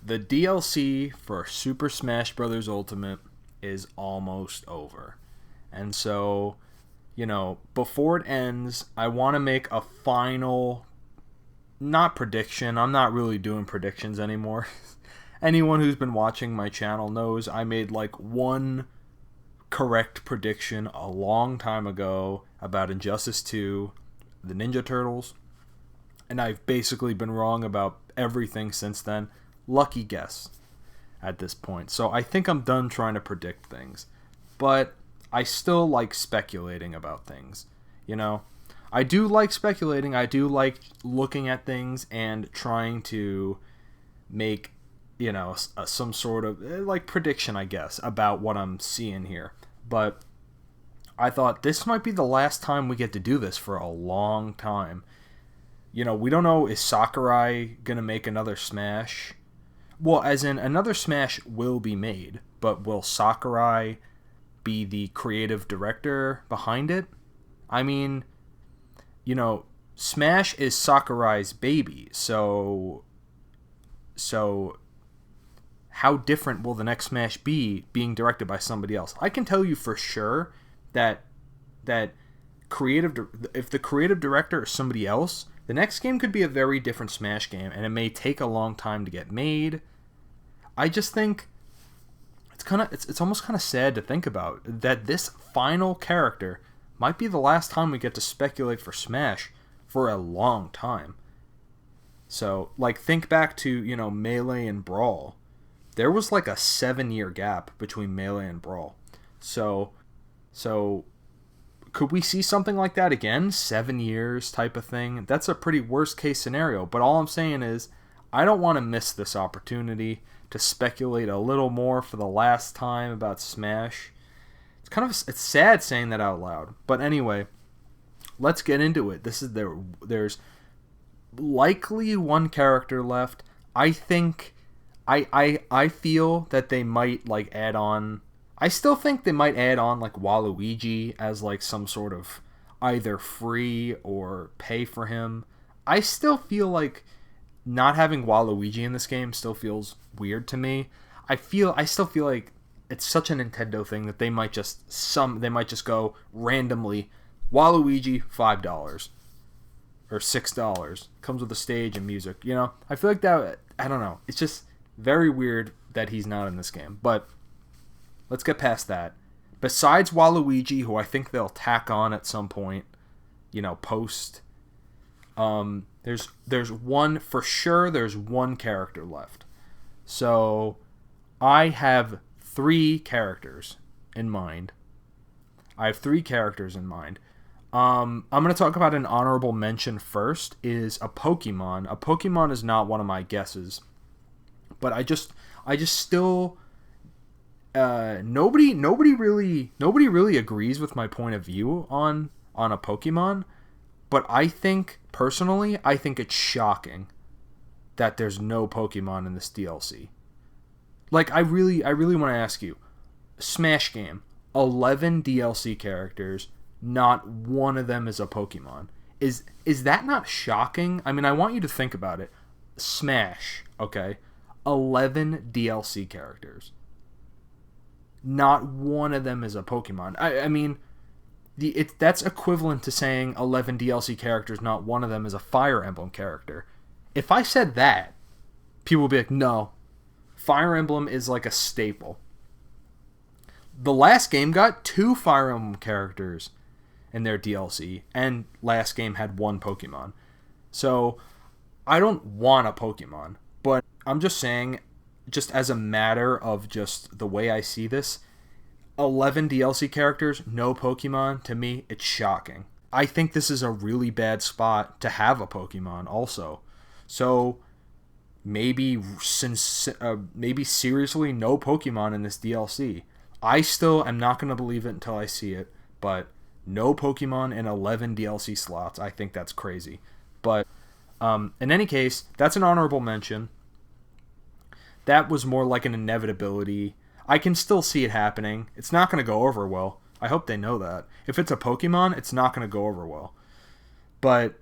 The DLC for Super Smash Bros. Ultimate is almost over. And so, before it ends, I want to make a final, not prediction. I'm not really doing predictions anymore. Anyone who's been watching my channel knows I made like one correct prediction a long time ago about Injustice 2, the Ninja Turtles, and I've basically been wrong about everything since then. Lucky guess at this point. So I think I'm done trying to predict things. But I still like speculating about things. I do like speculating. I do like looking at things and trying to make, some sort of like prediction, I guess, about what I'm seeing here. But I thought this might be the last time we get to do this for a long time. We don't know, is Sakurai going to make another Smash? Well, as in, another Smash will be made, but will Sakurai be the creative director behind it? I mean, Smash is Sakurai's baby, so how different will the next Smash be being directed by somebody else? I can tell you for sure that if the creative director is somebody else, the next game could be a very different Smash game, and it may take a long time to get made. I just think it's almost kind of sad to think about that this final character might be the last time we get to speculate for Smash for a long time. So, like, think back to, Melee and Brawl. There was like a 7-year gap between Melee and Brawl. So could we see something like that again? 7 years type of thing? That's a pretty worst case scenario. But all I'm saying is, I don't want to miss this opportunity to speculate a little more for the last time about Smash. It's sad saying that out loud. But anyway, let's get into it. There's likely one character left. I think I feel that they might like add on. I still think they might add on like Waluigi as like some sort of either free or pay for him. I still feel like not having Waluigi in this game still feels weird to me. I still feel like it's such a Nintendo thing that they might just go randomly Waluigi $5 or $6, comes with a stage and music. I feel like that. I don't know. It's just very weird that he's not in this game. But let's get past that. Besides Waluigi, who I think they'll tack on at some point, post. There's one for sure. There's one character left. So I have 3 characters in mind. I'm going to talk about an honorable mention first. Is a Pokemon. A Pokemon is not one of my guesses, but I just still. Nobody really agrees with my point of view on a Pokemon, but I think personally it's shocking that there's no Pokemon in this DLC. Like, I really want to ask you, Smash game, 11 DLC characters, not one of them is a Pokemon. Is that not shocking? I mean, I want you to think about it. Smash, okay, 11 DLC characters. Not one of them is a Pokemon. I mean, that's equivalent to saying 11 DLC characters, not one of them is a Fire Emblem character. If I said that, people would be like, no, Fire Emblem is like a staple. The last game got 2 Fire Emblem characters in their DLC, and last game had 1 Pokemon. So, I don't want a Pokemon, but I'm just saying, just as a matter of just the way I see this, 11 DLC characters, no Pokemon, to me, it's shocking. I think this is a really bad spot to have a Pokemon also. So maybe seriously no Pokemon in this DLC. I still am not going to believe it until I see it, but no Pokemon in 11 DLC slots. I think that's crazy. But in any case, that's an honorable mention. That was more like an inevitability. I can still see it happening. It's not going to go over well. I hope they know that. If it's a Pokemon, it's not going to go over well. But,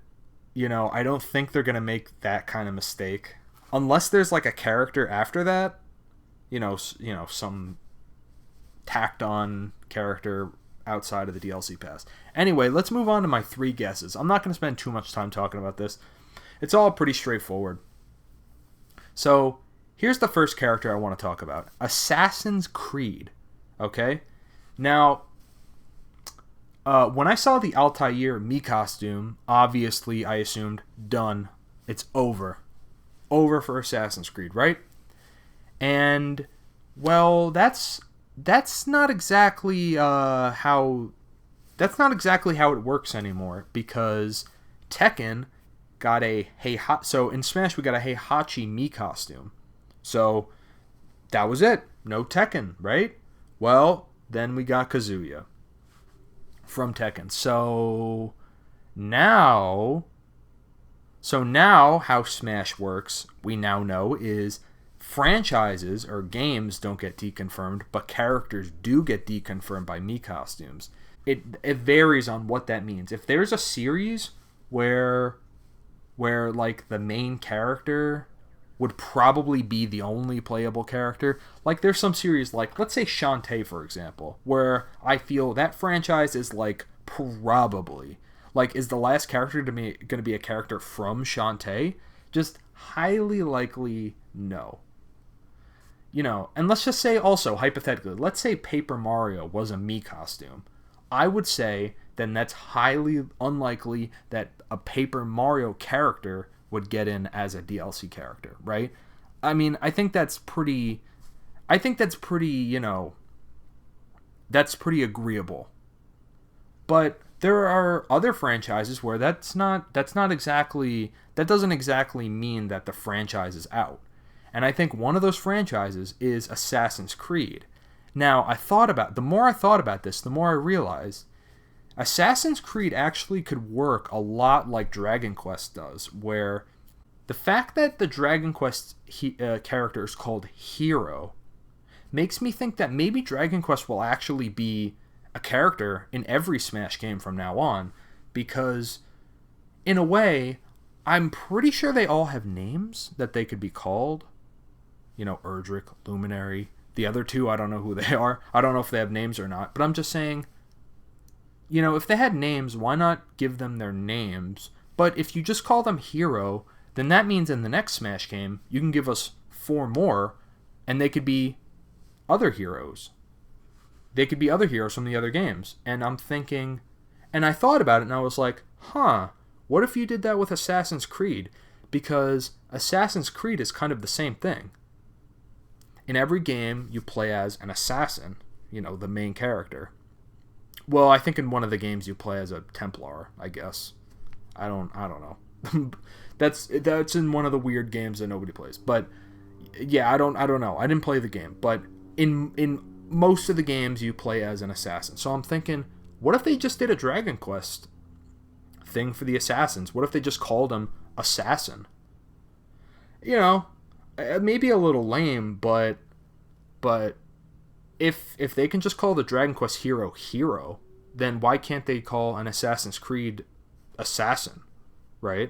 I don't think they're going to make that kind of mistake. unless there's like a character after that, some tacked on character outside of the DLC pass. Anyway, let's move on to my 3 guesses. I'm not going to spend too much time talking about this. It's all pretty straightforward. So, here's the first character I want to talk about. Assassin's Creed. Okay? Now, when I saw the Altair Mii costume, obviously I assumed, done. It's over. Over for Assassin's Creed, right? And, well, that's not exactly how it works anymore, because Tekken got so in Smash we got a Heihachi Mii costume. So that was it. No Tekken, right? Well, then we got Kazuya from Tekken. So now how Smash works, we now know, is franchises or games don't get deconfirmed, but characters do get deconfirmed by Mii costumes. It varies on what that means. If there's a series where like the main character would probably be the only playable character, like there's some series like, let's say Shantae, for example, where I feel that franchise is like probably, like, is the last character going to be a character from Shantae? Just highly likely no. And let's just say also, hypothetically, let's say Paper Mario was a Mii costume. I would say then that's highly unlikely that a Paper Mario character would get in as a DLC character, right? I mean, I think that's pretty, that's pretty agreeable. But there are other franchises where that doesn't exactly mean that the franchise is out. And I think one of those franchises is Assassin's Creed. Now, the more I thought about this, the more I realized Assassin's Creed actually could work a lot like Dragon Quest does, where the fact that the Dragon Quest character is called Hero makes me think that maybe Dragon Quest will actually be a character in every Smash game from now on, because in a way, I'm pretty sure they all have names that they could be called. Erdrick, Luminary. The other 2, I don't know who they are. I don't know if they have names or not, but I'm just saying, if they had names, why not give them their names? But if you just call them Hero, then that means in the next Smash game, you can give us 4 more, and they could be other heroes. They could be other heroes from the other games. And I'm thinking, and I thought about it, and I was like, what if you did that with Assassin's Creed? Because Assassin's Creed is kind of the same thing. In every game, you play as an assassin, the main character. Well, I think in one of the games you play as a Templar, I guess. I don't know. That's in one of the weird games that nobody plays. But yeah, I don't know. I didn't play the game, but in most of the games you play as an assassin. So I'm thinking, what if they just did a Dragon Quest thing for the assassins? What if they just called them Assassin? Maybe a little lame, but if they can just call the Dragon Quest Hero, then why can't they call an Assassin's Creed Assassin, right?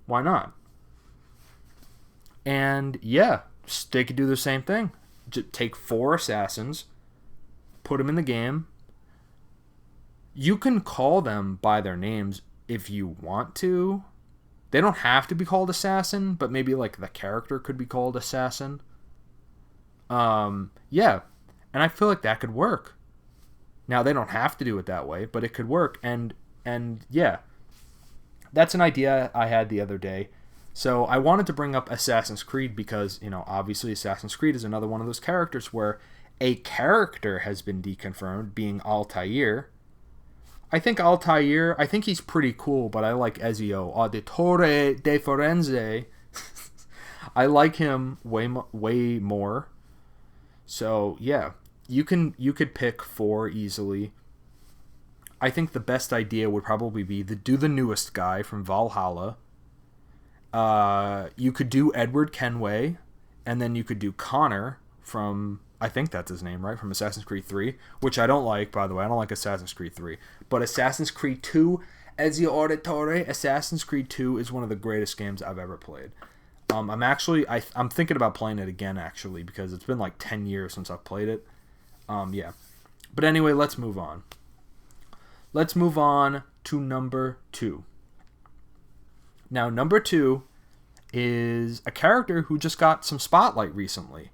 Why not? And yeah, they could do the same thing. Just take 4 assassins, put them in the game. You can call them by their names if you want to. They don't have to be called Assassin, but maybe like the character could be called Assassin. Yeah, and I feel like that could work. Now, they don't have to do it that way, but it could work. And yeah, that's an idea I had the other day. So I wanted to bring up Assassin's Creed because, obviously Assassin's Creed is another one of those characters where a character has been deconfirmed, being Altair. I think he's pretty cool, but I like Ezio Auditore de Firenze. I like him way more. So yeah, you could pick 4 easily. I think the best idea would probably be do the newest guy from Valhalla. You could do Edward Kenway, and then you could do Connor from, I think that's his name, right? From Assassin's Creed 3, which I don't like, by the way. I don't like Assassin's Creed 3. But Assassin's Creed 2, Ezio Auditore, Assassin's Creed 2 is one of the greatest games I've ever played. I'm thinking about playing it again, actually, because it's been like 10 years since I've played it. Yeah. But anyway, let's move on. Let's move on to number 2. Now, number 2 is a character who just got some spotlight recently.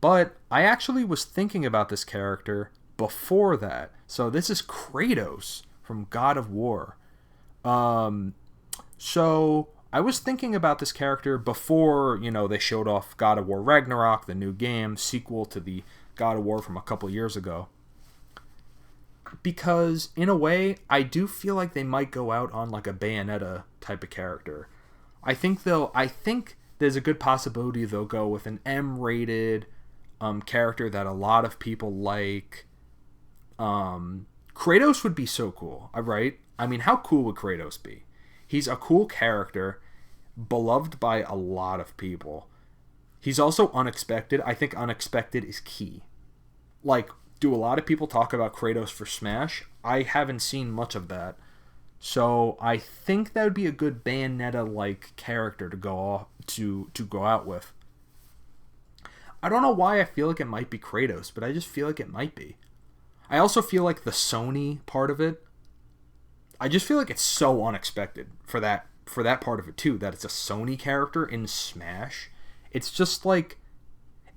But I actually was thinking about this character before that. So this is Kratos from God of War. So I was thinking about this character before, they showed off God of War Ragnarok, the new game, sequel to the God of War from a couple years ago. Because, in a way, I do feel like they might go out on like a Bayonetta type of character. I think there's a good possibility they'll go with an M-rated character that a lot of people like. Kratos would be so cool, right? I mean, how cool would Kratos be? He's a cool character, beloved by a lot of people. He's also unexpected. I think unexpected is key. Like, do a lot of people talk about Kratos for Smash? I haven't seen much of that. So I think that would be a good Bayonetta-like character to go out with. I don't know why I feel like it might be Kratos, but I just feel like it might be. I also feel like the Sony part of it, I just feel like it's so unexpected for that part of it too, that it's a Sony character in Smash. It's just like,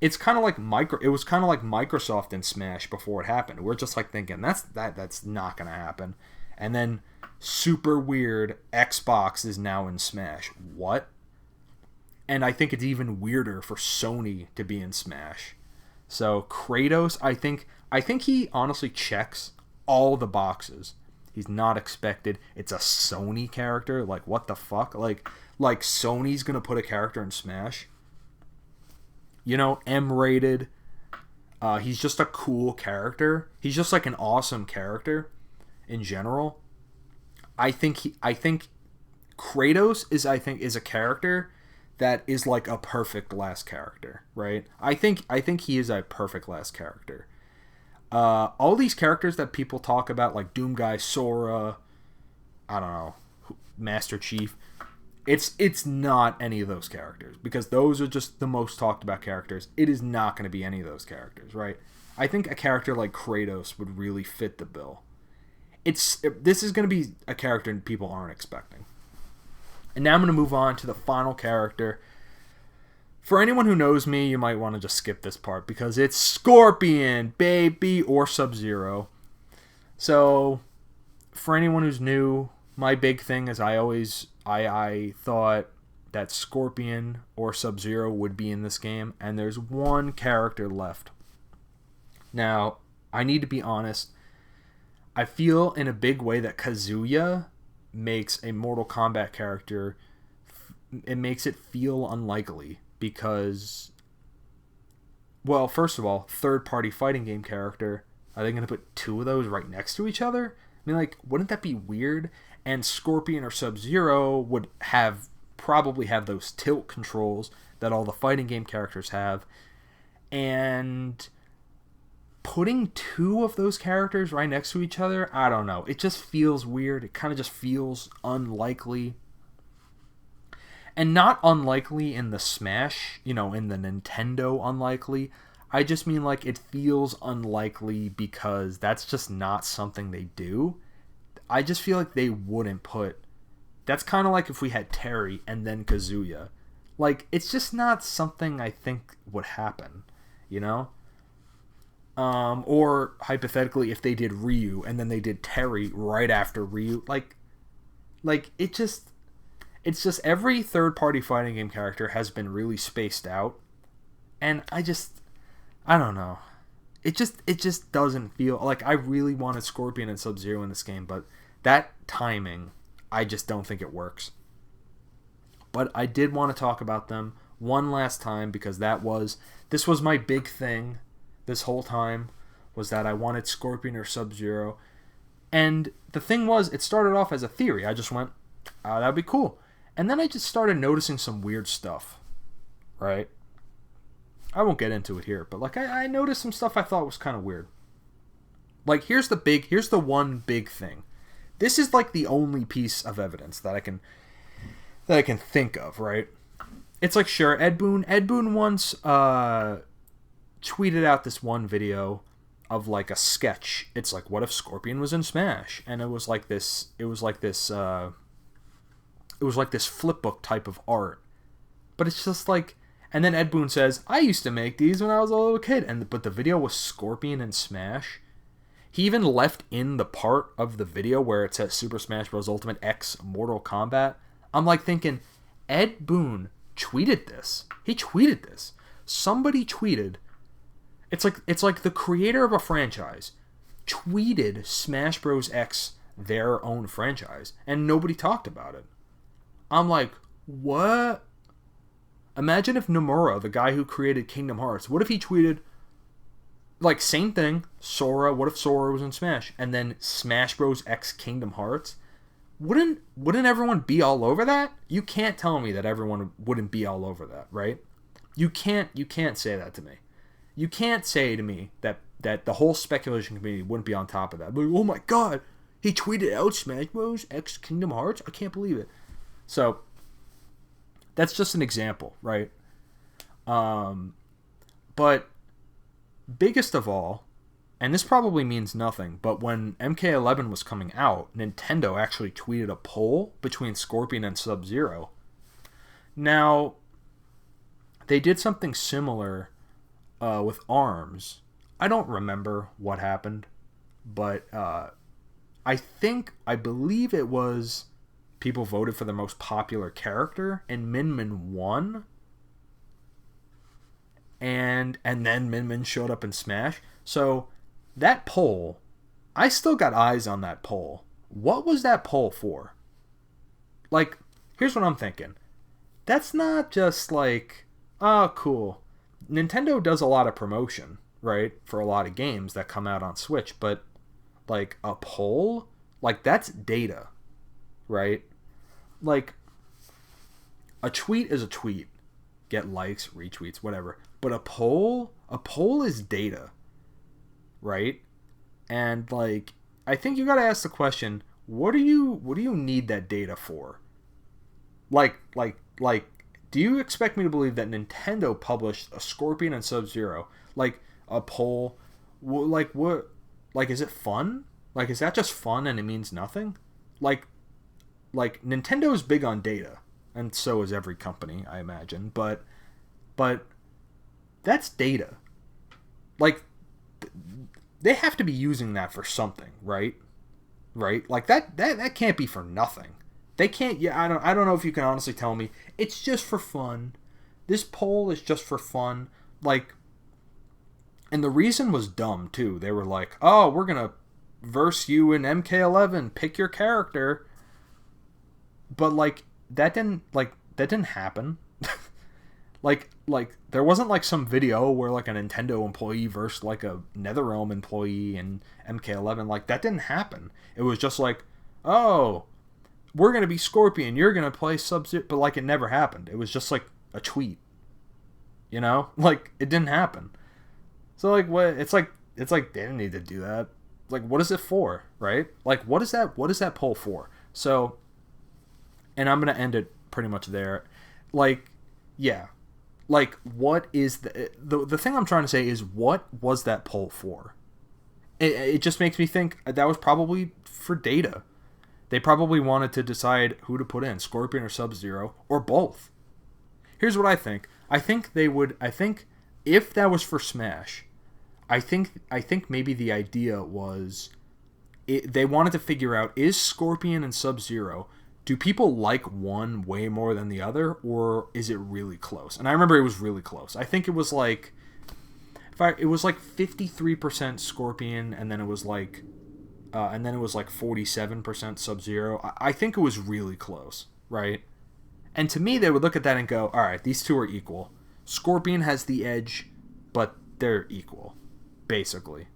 it's kind of like it was kind of like Microsoft in Smash before it happened. We're just like thinking that's not going to happen. And then super weird, Xbox is now in Smash. What? And I think it's even weirder for Sony to be in Smash. So Kratos, I think he honestly checks all the boxes. He's not expected. It's a Sony character. Like, what the fuck? Like Sony's gonna put a character in Smash. M-rated. He's just a cool character. He's just like an awesome character in general. I think Kratos is a character that is like a perfect last character, right? I think he is a perfect last character. All these characters that people talk about, like Doomguy, Sora, I don't know, Master Chief, it's not any of those characters, because those are just the most talked about characters. It is not going to be any of those characters, right? I think a character like Kratos would really fit the bill. This is going to be a character people aren't expecting. And now I'm going to move on to the final character. For anyone who knows me, you might want to just skip this part, because it's Scorpion, baby, or Sub-Zero. So, for anyone who's new, my big thing is I thought that Scorpion or Sub-Zero would be in this game, and there's one character left. Now, I need to be honest. I feel in a big way that Kazuya makes a Mortal Kombat character, it makes it feel unlikely, because, well, first of all, third-party fighting game character, are they going to put two of those right next to each other? I mean, like, wouldn't that be weird? And Scorpion or Sub-Zero would probably have those tilt controls that all the fighting game characters have, and putting two of those characters right next to each other, I don't know. It just feels weird. It kind of just feels unlikely. And not unlikely in the Smash, in the Nintendo unlikely. I just mean like it feels unlikely because that's just not something they do. I just feel like they wouldn't put... That's kind of like if we had Terry and then Kazuya. Like, it's just not something I think would happen, Or, hypothetically, if they did Ryu and then they did Terry right after Ryu. Like it just... It's just every third-party fighting game character has been really spaced out. And I don't know. It just doesn't feel... Like, I really wanted Scorpion and Sub-Zero in this game, but that timing, I just don't think it works. But I did want to talk about them one last time, because this was my big thing this whole time, was that I wanted Scorpion or Sub-Zero. And the thing was, it started off as a theory. I just went, that'd be cool. And then I just started noticing some weird stuff, right? I won't get into it here, but like I noticed some stuff I thought was kind of weird. Like, here's the one big thing. This is like the only piece of evidence that I can think of, right? it's like, sure, Ed Boon once tweeted out this one video of like a sketch. It's like, what if Scorpion was in Smash? And it was like this flip book type of art. But it's just like, and then Ed Boon says, I used to make these when I was a little kid. But the video was Scorpion in Smash. He even left in the part of the video where it says Super Smash Bros. Ultimate X Mortal Kombat. I'm like thinking, Ed Boon tweeted this. He tweeted this. Somebody tweeted. It's like the creator of a franchise tweeted Smash Bros. X their own franchise, and nobody talked about it. I'm like, what? Imagine if Nomura, the guy who created Kingdom Hearts, what if he tweeted, like, same thing, Sora, what if Sora was in Smash? And then Smash Bros. X Kingdom Hearts? Wouldn't everyone be all over that? You can't tell me that everyone wouldn't be all over that, right? You can't say that to me. You can't say to me that the whole speculation community wouldn't be on top of that. Like, oh my god, he tweeted out Smash Bros. X Kingdom Hearts? I can't believe it. So, that's just an example, right? But biggest of all, and this probably means nothing, but when MK11 was coming out, Nintendo actually tweeted a poll between Scorpion and Sub-Zero. Now, they did something similar with ARMS. I don't remember what happened, but I believe it was people voted for the most popular character, and Min Min won. And then Min Min showed up in Smash. So that poll, I still got eyes on that poll. What was that poll for? Like, here's what I'm thinking. That's not just like, oh, cool. Nintendo does a lot of promotion, right, for a lot of games that come out on Switch, but like a poll, like that's data, right? Like a tweet is a tweet, get likes, retweets, whatever. But a poll is data, right? And like, I think you got to ask the question, what do you need that data for? Like, do you expect me to believe that Nintendo published a Scorpion and Sub-Zero, like a poll? Like what? Like, is it fun? Like, is that just fun and it means nothing? Like Nintendo's big on data, and so is every company, I imagine. But that's data. Like, they have to be using that for something, right? Right? Like that can't be for nothing. They can't. Yeah, I don't know if you can honestly tell me it's just for fun. This poll is just for fun. Like, and the reason was dumb too. They were like, "Oh, we're gonna verse you in MK11. Pick your character." But like that didn't happen. like there wasn't like some video where like a Nintendo employee versed like a NetherRealm employee in MK11. Like, that didn't happen. It was just like, oh, we're going to be Scorpion, you're going to play Sub-Zero, but like it never happened. It was just like a tweet. You know? Like, it didn't happen. So like, what, it's like they didn't need to do that. Like, what is it for, right? Like, what is that poll for? So, and I'm going to end it pretty much there. Like, yeah. Like, what is the thing I'm trying to say is, what was that poll for? It just makes me think that was probably for data. They probably wanted to decide who to put in, Scorpion or Sub-Zero, or both. Here's what I think. I think if that was for Smash, I think maybe the idea was they wanted to figure out, is Scorpion and Sub-Zero, do people like one way more than the other, or is it really close? And I remember it was really close. I think it was like 53% Scorpion, and then it was like 47% Sub-Zero. I think it was really close, right? And to me, they would look at that and go, all right, these two are equal. Scorpion has the edge, but they're equal, basically.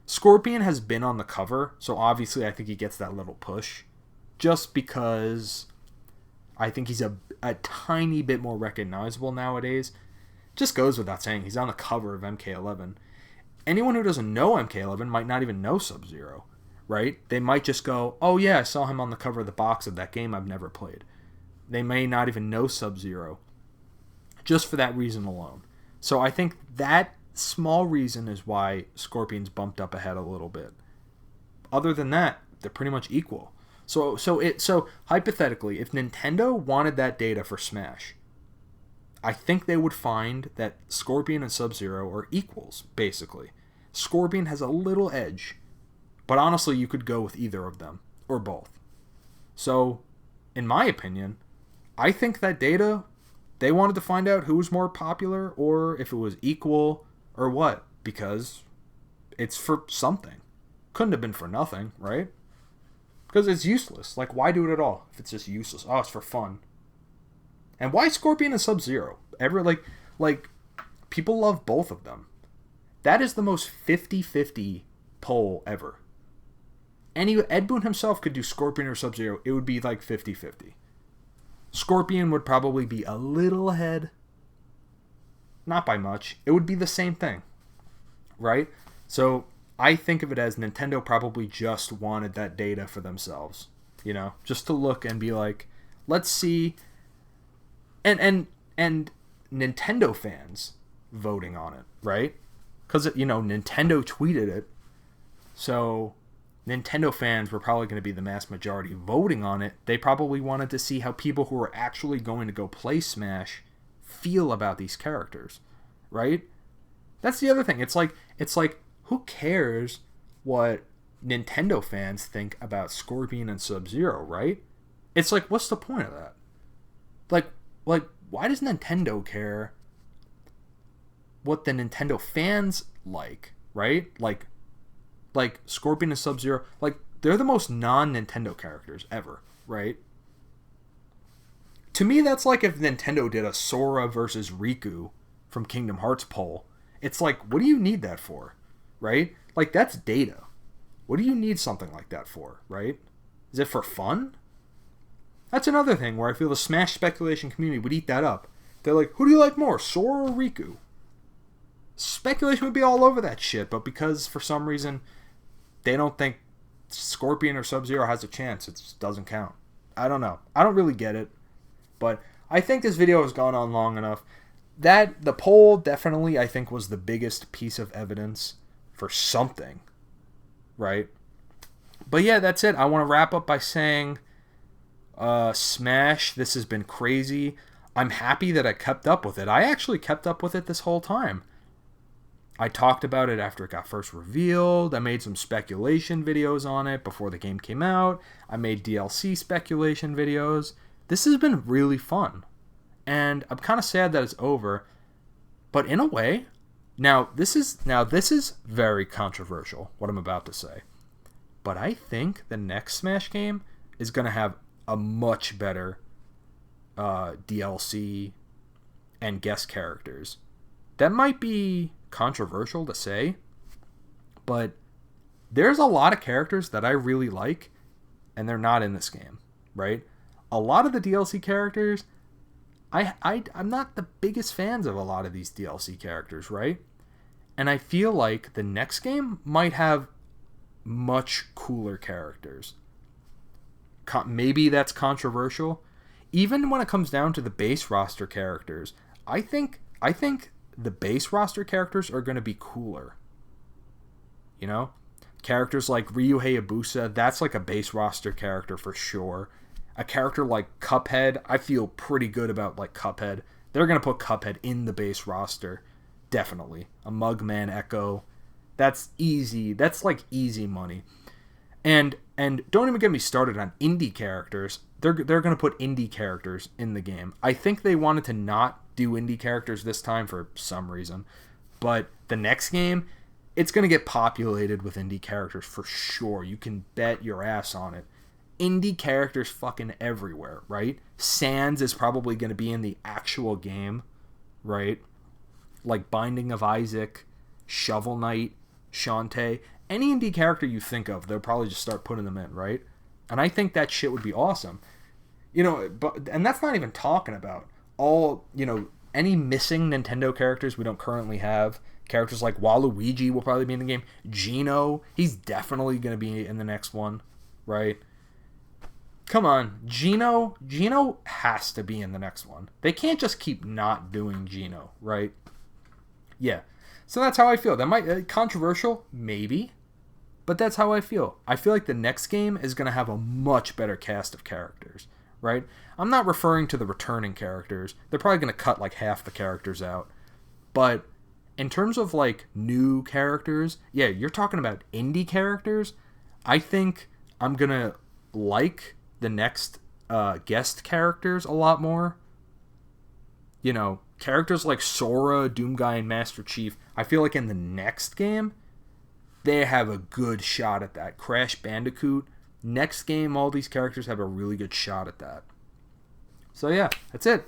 Scorpion has been on the cover, so obviously I think he gets that little push, just because I think he's a tiny bit more recognizable nowadays. Just goes without saying, he's on the cover of MK11. Anyone who doesn't know MK11 might not even know Sub-Zero, right? They might just go, oh yeah, I saw him on the cover of the box of that game I've never played. They may not even know Sub-Zero. just for that reason alone. So I think that small reason is why Scorpion's bumped up ahead a little bit. Other than that, they're pretty much equal. So hypothetically, if Nintendo wanted that data for Smash, I think they would find that Scorpion and Sub-Zero are equals, basically. Scorpion has a little edge, but honestly, you could go with either of them, or both. So, in my opinion, I think that data, they wanted to find out who was more popular, or if it was equal, or what, because it's for something. Couldn't have been for nothing, right? Because it's useless. Like, why do it at all if it's just useless? Oh, it's for fun. And why Scorpion and Sub-Zero? Like, people love both of them. That is the most 50-50 poll ever. Ed Boon himself could do Scorpion or Sub-Zero. It would be like 50-50. Scorpion would probably be a little ahead. Not by much. It would be the same thing. Right? So I think of it as Nintendo probably just wanted that data for themselves. You know? Just to look and be like, let's see. And Nintendo fans voting on it, right? Because, Nintendo tweeted it. So Nintendo fans were probably going to be the mass majority voting on it. They probably wanted to see how people who are actually going to go play Smash feel about these characters, right? That's the other thing. It's like who cares what Nintendo fans think about Scorpion and Sub-Zero, right? It's like, what's the point of that? Like, why does Nintendo care what the Nintendo fans like, right? Like Scorpion and Sub-Zero, like, they're the most non-Nintendo characters ever, right? To me, that's like if Nintendo did a Sora versus Riku from Kingdom Hearts poll. It's like, what do you need that for, right? Like, that's data. What do you need something like that for, right? Is it for fun? That's another thing where I feel the Smash speculation community would eat that up. They're like, who do you like more, Sora or Riku? Speculation would be all over that shit, but because for some reason they don't think Scorpion or Sub-Zero has a chance, it just doesn't count. I don't know. I don't really get it, but I think this video has gone on long enough. That the poll definitely, I think, was the biggest piece of evidence for something, right? But yeah, that's it. I want to wrap up by saying, Smash, this has been crazy. I'm happy that I kept up with it. I actually kept up with it this whole time. I talked about it after it got first revealed. I made some speculation videos on it before the game came out. I made DLC speculation videos. This has been really fun. And I'm kind of sad that it's over. But in a way, now this is very controversial, what I'm about to say. But I think the next Smash game is going to have a much better DLC and guest characters. That might be controversial to say, but there's a lot of characters that I really like, and they're not in this game, right? A lot of the DLC characters, I'm not the biggest fans of a lot of these DLC characters, right? And I feel like the next game might have much cooler characters. Maybe that's controversial. Even when it comes down to the base roster characters, I think the base roster characters are going to be cooler. You know? Characters like Ryu Hayabusa, that's like a base roster character for sure. A character like Cuphead, I feel pretty good about like Cuphead. They're going to put Cuphead in the base roster. Definitely. A Mugman Echo. That's easy. That's like easy money. And don't even get me started on indie characters. They're going to put indie characters in the game. I think they wanted to not do indie characters this time for some reason. But the next game, it's going to get populated with indie characters for sure. You can bet your ass on it. Indie characters fucking everywhere, right? Sans is probably going to be in the actual game, right? Like Binding of Isaac, Shovel Knight, Shantae. Any indie character you think of, they'll probably just start putting them in, right? And I think that shit would be awesome. You know, and that's not even talking about all, any missing Nintendo characters we don't currently have. Characters like Waluigi will probably be in the game. Geno, he's definitely going to be in the next one, right? Come on, Gino has to be in the next one. They can't just keep not doing Gino, right? Yeah. So that's how I feel. That might controversial, maybe, but that's how I feel. I feel like the next game is going to have a much better cast of characters, right? I'm not referring to the returning characters. They're probably going to cut like half the characters out. But in terms of like new characters, yeah, you're talking about indie characters. I think I'm going to like the next guest characters a lot more. You know, characters like Sora, Doomguy, and Master Chief, I feel like in the next game, they have a good shot at that. Crash Bandicoot, next game, all these characters have a really good shot at that. So yeah, that's it.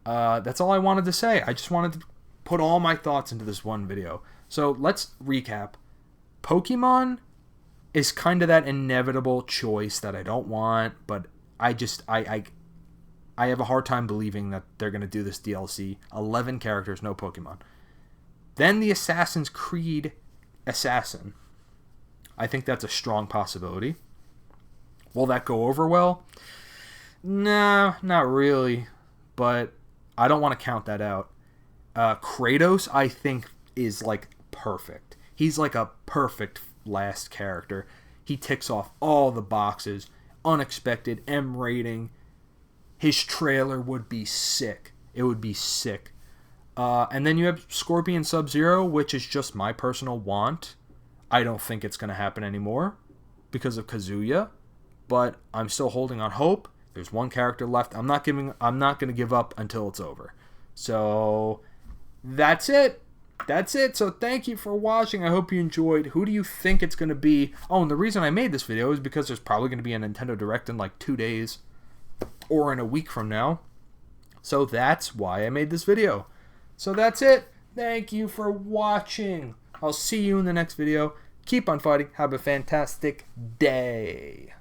That's all I wanted to say. I just wanted to put all my thoughts into this one video. So let's recap. Pokemon is kind of that inevitable choice that I don't want, but I have a hard time believing that they're going to do this DLC. 11 characters, no Pokemon. Then the Assassin's Creed Assassin. I think that's a strong possibility. Will that go over well? Nah, not really. But I don't want to count that out. Kratos, I think, is like perfect. He's like a perfect last character. He ticks off all the boxes. Unexpected, M rating. His trailer would be sick. It would be sick. And then you have Scorpion Sub-Zero, which is just my personal want. I don't think it's going to happen anymore because of Kazuya, but I'm still holding on hope. There's one character left. I'm not going to give up until it's over. So that's it. That's it. So thank you for watching. I hope you enjoyed. Who do you think it's going to be? Oh, and the reason I made this video is because there's probably going to be a Nintendo Direct in like 2 days or in a week from now. So that's why I made this video. So that's it. Thank you for watching. I'll see you in the next video. Keep on fighting. Have a fantastic day.